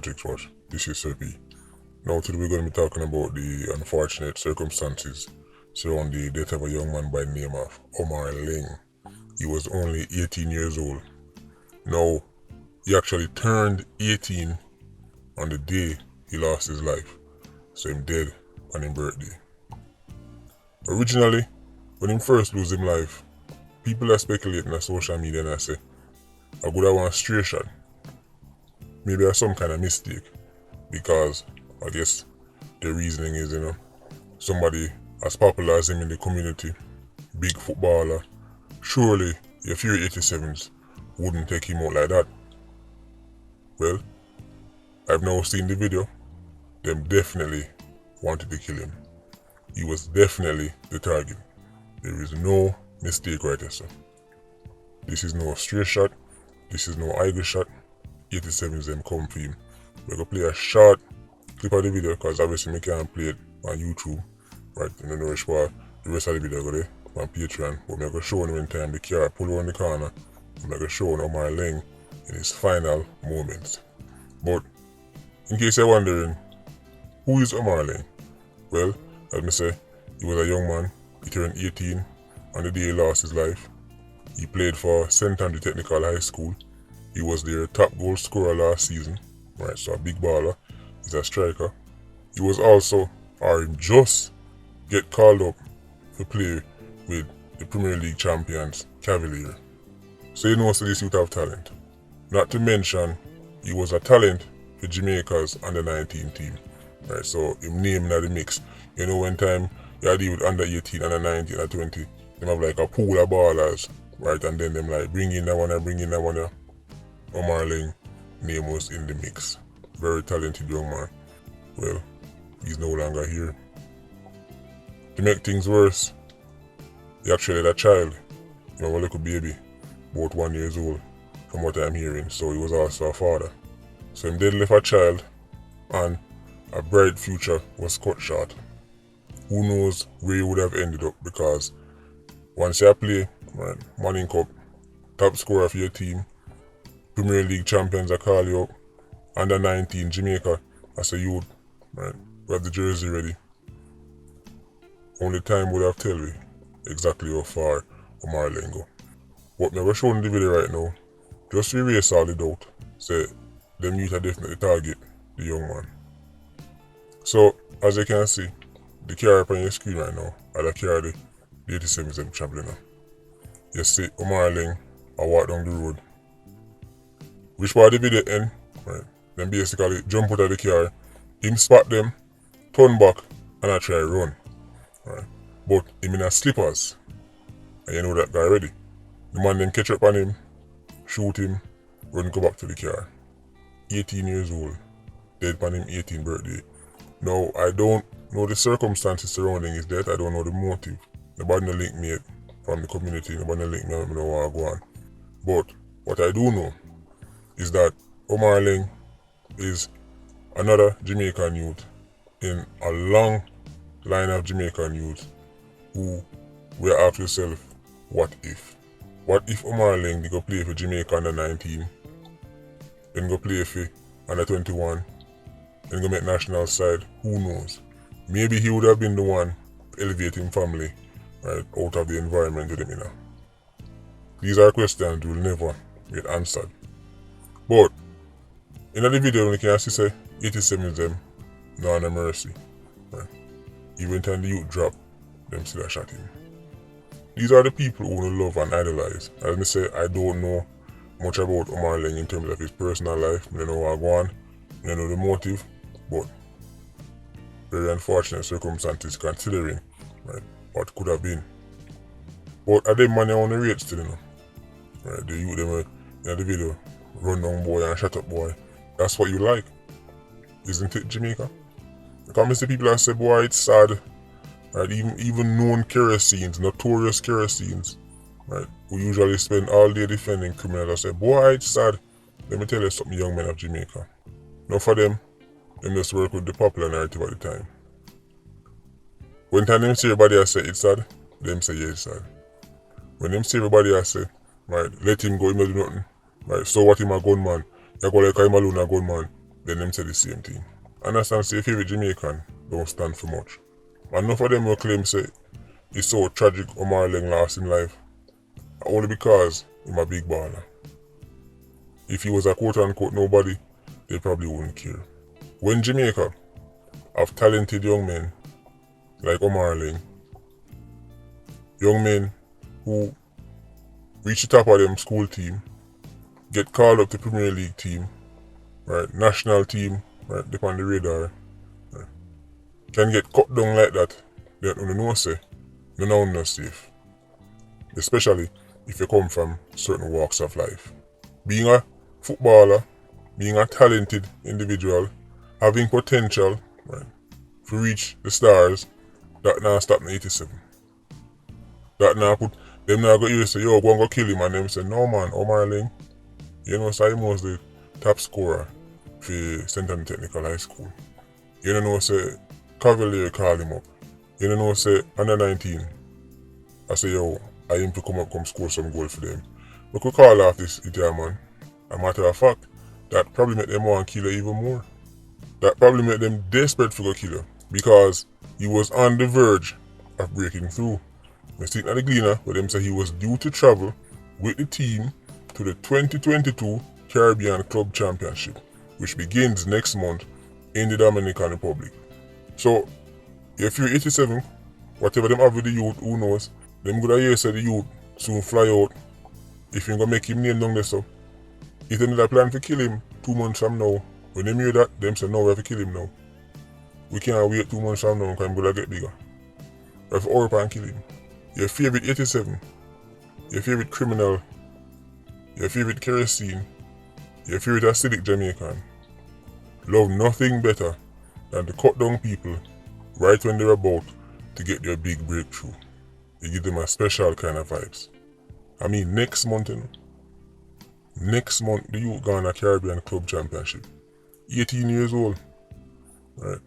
Politricks watch. This is Sir P. Now today we're going to be talking about the unfortunate circumstances surrounding the death of a young man by the name of Omar Laing. He was only 18 years old. Now, he actually turned 18 on the day he lost his life. So him dead on his birthday. Originally, when him first lose him life, people are speculating on social media and I say, I would have one straight shot. Maybe there's some kind of mistake. Because I guess the reasoning is, somebody as popular as him in the community, big footballer, surely your few 87s wouldn't take him out like that. Well, I've now seen the video. Them definitely wanted to kill him. He was definitely the target. There is no mistake right here, sir. This is no straight shot. This is no idle shot. 87s them come for him. We're going to play a short clip of the video because obviously we can't play it on YouTube. Right, and then the rest of the video go there on Patreon. But I'm going to show him in time the car pull around the corner. I'm going to show Omar Laing in his final moments. But in case you're wondering, who is Omar Laing? Well, as I say, he was a young man. He turned 18 on the day he lost his life. He played for St. Andrew Technical High School. He was their top goal scorer last season. Right, so a big baller. He's a striker. He was also, or just get called up to play with the Premier League champions, KlLL. So you know, so this youth have talent. Not to mention, he was a talent for Jamaica's under-19 team. Right, so him name in the mix. You know, when time you deal with under-18, under-19, under-20, them have like a pool of ballers. Right, and then them like bring in that one, bring in that one. Omar Laing name was in the mix. Very talented young man. Well, he's no longer here. To make things worse, he actually had a child. A little baby, about 1 year old, from what I'm hearing. So he was also a father. So him did left a child, and a bright future was cut short. Who knows where he would have ended up, because once you play, right, Morning Cup, top scorer for your team, Premier League champions are call you up, under 19 Jamaica as a youth, right, we have the jersey ready. Only time would have tell me exactly how far Omar Laing go. But me will show in the video right now, just to erase all the doubt, say them youth are definitely target the young man. So as you can see, the car up on your screen right now, are the car the 87s them traveling now. You see Omar Laing, I walk down the road. Which part of the video end, right? Then basically jump out of the car, him spot them, turn back, and I try run. Right? But him in a slippers. And you know that guy already. The man then catch up on him, shoot him, run go back to the car. 18 years old. Dead on him 18th birthday. Now I don't know the circumstances surrounding his death, I don't know the motive. Nobody link me from the community, nobody link me, I don't know where I go on. But what I do know is that Omar Laing is another Jamaican youth in a long line of Jamaican youth who will ask yourself, what if? What if Omar Laing go play for Jamaica under 19, then go play for under 21, then go make national side? Who knows? Maybe he would have been the one elevating family, right, out of the environment with them, These are questions will never get answered. But in the video, when you can see say 87 them, no mercy. Right? Even time the youth drop, them still shot him. These are the people who love and idolize. As I say, I don't know much about Omar Laing in terms of his personal life. I don't know what go on. I don't know the motive. But very unfortunate circumstances considering, right, what could have been. But I didn't man on the rate still, Right? The youth them in the video. Run down boy and shut up boy. That's what you like, isn't it, Jamaica? Because I see people that say, boy, it's sad. Right? Even known kerosene, notorious kerosenes, right, who usually spend all day defending criminals, I say, boy, it's sad. Let me tell you something, young men of Jamaica. Now for them just work with the popular narrative at the time. When time them see everybody I say it's sad, them say yeah, it's sad. When them see everybody I say, right, let him go, him not do nothing. Right, so what him a gunman? You go like him alone a gunman. then them say the same thing. Understand, say your favorite Jamaican don't stand for much. And enough of them will claim say it's so tragic Omar Laing lost his life. Only because he's a big baller. If he was a quote unquote nobody, they probably wouldn't care. When Jamaica have talented young men like Omar Laing, young men who reach the top of them school team, get called up to Premier League team, right, national team, right, dip on the radar, right, can get cut down like that, then you know say, you know not safe. Especially if you come from certain walks of life. Being a footballer, being a talented individual, having potential, right, to reach the stars, that now stop in 87. That now put them now go here say, yo, go and go kill him, and them say, no man, Omar Laing, you know, say he was the top scorer for St. Anthony Technical High School. You know, say KlLL call him up. You know, say under 19. I say, yo, I aim to come score some goal for them. We could call off this Italian man. A matter of fact, that probably make them want to kill her even more. That probably made them desperate to go kill her, because he was on the verge of breaking through. We're sitting at the Gleaner where them say he was due to travel with the team to the 2022 Caribbean Club Championship, which begins next month in the Dominican Republic. So, if you're 87, whatever them have with the youth, who knows, them good hear say the youth soon fly out. If you're gonna make him name down there, so if they need a plan to kill him 2 months from now, when they hear that, them say no, we have to kill him now. We can't wait 2 months from now because I'm gonna get bigger. We have to hurry up and kill him. Your favorite 87, your favorite criminal, your favorite kerosene, your favorite acidic Jamaican, love nothing better than to cut down people right when they're about to get their big breakthrough. You give them a special kind of vibes. I mean, next month, the youth gone a Caribbean Club Championship. 18 years old. Right?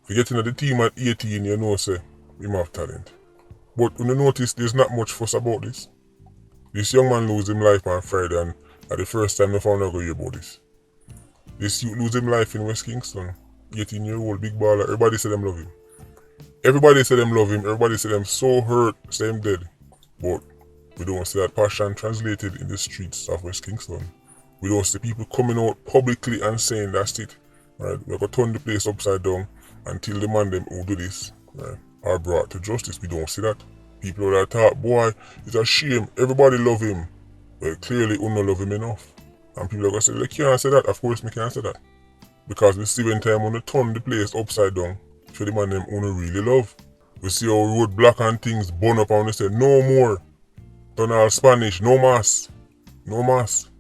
If you get into the team at 18, you know, say, you have talent. But when you notice, there's not much fuss about this. This young man lose his life on Friday, and at the first time, I found out hear about this. This youth lose his life in West Kingston. 18-year-old big baller. Everybody say them love him. Everybody say them love him. Everybody say them so hurt, say him dead. But we don't see that passion translated in the streets of West Kingston. We don't see people coming out publicly and saying that's it. Right? We're going to turn the place upside down until the man them who do this, right, are brought to justice. We don't see that. People that talk, boy, it's a shame, everybody love him. But clearly, we don't love him enough. And people are going to say, they can't say that. Of course, we can't say that. Because the 7th time when they turn the place upside down for the man them who really love. We see how road block and things burn up and they say, no more. Turn all Spanish, no mas. No mas.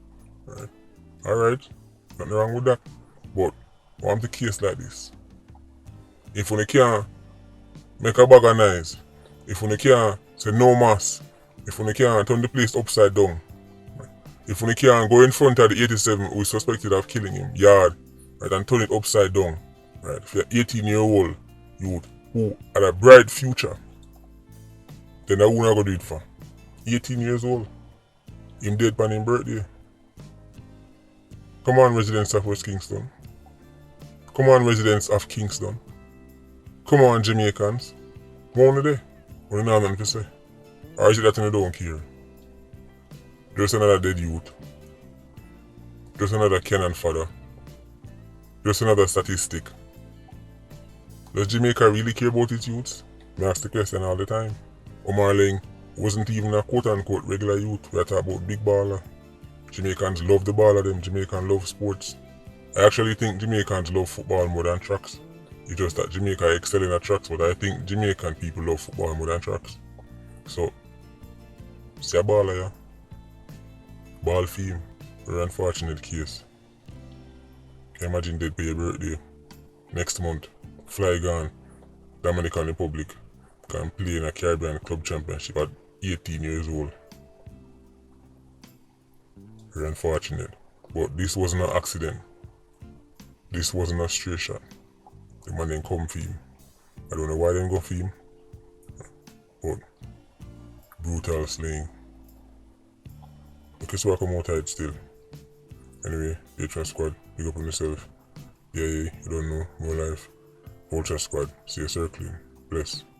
Right. Alright, nothing wrong with that. But I want the case like this. If we can't make a bag of noise, if we can't say no mas, if we can't turn the place upside down, right, if we can't go in front of the 87 who is suspected of killing him, yard, right, and turn it upside down, right, if you're 18-year-old youth who had a bright future, then I wouldn't go do it for. 18 years old, him dead on his birthday. Come on, residents of West Kingston. Come on, residents of Kingston. Come on, Jamaicans. Come on today. What do you know nothing to say? Or is it that you don't care? Just another dead youth. Just another cannon fodder. Just another statistic. Does Jamaica really care about its youths? I ask the question all the time. Omar Laing wasn't even a quote-unquote regular youth. We are talking about big baller. Jamaicans love the ball of them. Jamaicans love sports. I actually think Jamaicans love football more than tracks. It's just that Jamaica excel in tracks, but I think Jamaican people love football more than tracks. So, see a baller, yeah? Ball fame. Very unfortunate case. Can you imagine dead by your birthday? Next month, fly gone, Dominican Republic, can play in a Caribbean Club Championship at 18 years old. Very unfortunate. But this wasn't an accident. This wasn't a stray shot. The man didn't come for him. I don't know why they didn't go for him. But brutal slaying. Okay, so I come outside still. Anyway, Patreon squad, big up on yourself. Yeah, you don't know. More life. Ultra Squad. See you circling. Bless.